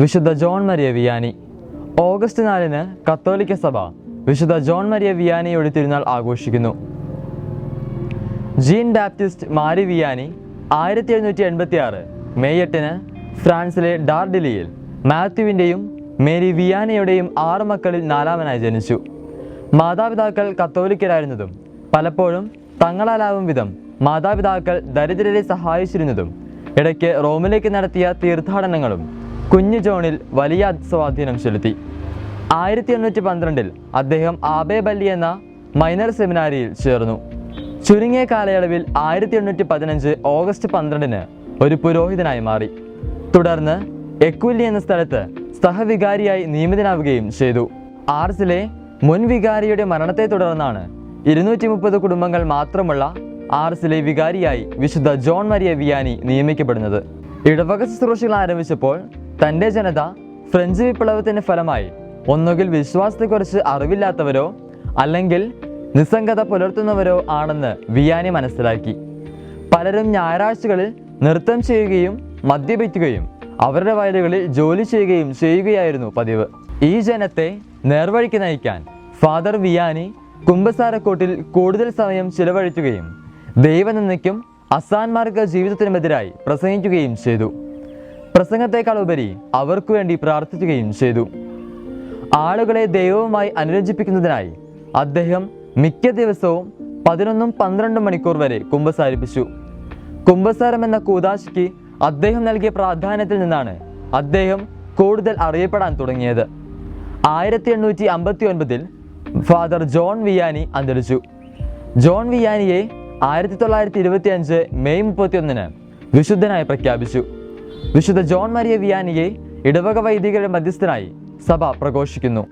വിശുദ്ധ John Maria Vianney. August 4 കത്തോലിക്ക സഭ വിശുദ്ധ ജോൺ മരിയ വിയാനിയുടെ തിരുനാൾ ആഘോഷിക്കുന്നു. ജീൻ ബാപ്റ്റിസ്റ്റ് മാരി വിയാനി 1786 മെയ് 8 ഫ്രാൻസിലെ ഡാർഡിലിയിൽ മാത്യുവിൻ്റെയും മേരി വിയാനിയുടെയും 6 മക്കളിൽ 4-മനായി ജനിച്ചു. മാതാപിതാക്കൾ കത്തോലിക്കരായിരുന്നതും പലപ്പോഴും തങ്ങളാലാവും വിധം മാതാപിതാക്കൾ ദരിദ്രരെ സഹായിച്ചിരുന്നതും ഇടയ്ക്ക് റോമിലേക്ക് നടത്തിയ തീർത്ഥാടനങ്ങളും കുഞ്ഞു ജോണിൽ വലിയ സ്വാധീനം ചെലുത്തി. 1812 അദ്ദേഹം ആബേ ബല്ലി എന്ന മൈനർ സെമിനാരിയിൽ ചേർന്നു. ചുരുങ്ങിയ കാലയളവിൽ 1815 ഓഗസ്റ്റ് 12 ഒരു പുരോഹിതനായി മാറി. തുടർന്ന് എക്വില്ലി എന്ന സ്ഥലത്ത് സഹവികാരിയായി നിയമിതനാവുകയും ചെയ്തു. ആർസിലെ മുൻ വികാരിയുടെ മരണത്തെ തുടർന്നാണ് 230 കുടുംബങ്ങൾ മാത്രമുള്ള ആർസിലെ വികാരിയായി വിശുദ്ധ ജോൺ മരിയ വിയാനി നിയമിക്കപ്പെടുന്നത്. ഇടവക ശുശ്രൂഷകൾ ആരംഭിച്ചപ്പോൾ തൻ്റെ ജനത ഫ്രഞ്ച് വിപ്ലവത്തിൻ്റെ ഫലമായി ഒന്നുകിൽ വിശ്വാസത്തെക്കുറിച്ച് അറിവില്ലാത്തവരോ അല്ലെങ്കിൽ നിസ്സംഗത പുലർത്തുന്നവരോ ആണെന്ന് വിയാനി മനസ്സിലാക്കി. പലരും ഞായറാഴ്ചകളിൽ നൃത്തം ചെയ്യുകയും മദ്യപിക്കുകയും അവരുടെ വയലുകളിൽ ജോലി ചെയ്യുകയായിരുന്നു പതിവ്. ഈ ജനത്തെ നേർവഴിക്ക് നയിക്കാൻ ഫാദർ വിയാനി കുമ്പസാരക്കൂട്ടിൽ കൂടുതൽ സമയം ചിലവഴിക്കുകയും ദൈവനിന്ദയ്ക്കും അസാന്മാർഗ ജീവിതത്തിനുമെതിരായി പ്രസംഗിക്കുകയും ചെയ്തു. പ്രസംഗത്തെക്കാൾ ഉപരി അവർക്കു വേണ്ടി പ്രാർത്ഥിക്കുകയും ചെയ്തു. ആളുകളെ ദൈവവുമായി അനുരഞ്ജിപ്പിക്കുന്നതിനായി അദ്ദേഹം മിക്ക ദിവസവും 11-12 മണിക്കൂർ വരെ കുമ്പസാരിപ്പിച്ചു. കുമ്പസാരം എന്ന കൂദാശയ്ക്ക് അദ്ദേഹം നൽകിയ പ്രാധാന്യത്തിൽ നിന്നാണ് അദ്ദേഹം കൂടുതൽ അറിയപ്പെടാൻ തുടങ്ങിയത്. 1859 ഫാദർ ജോൺ വിയാനി അന്തരിച്ചു. ജോൺ വിയാനിയെ 1925 മെയ് 31 വിശുദ്ധനായി പ്രഖ്യാപിച്ചു. വിശുദ്ധ ജോൺ മരിയ വിയാനിയെ ഇടവക വൈദികരുടെ മധ്യസ്ഥനായി സഭ പ്രഘോഷിക്കുന്നു.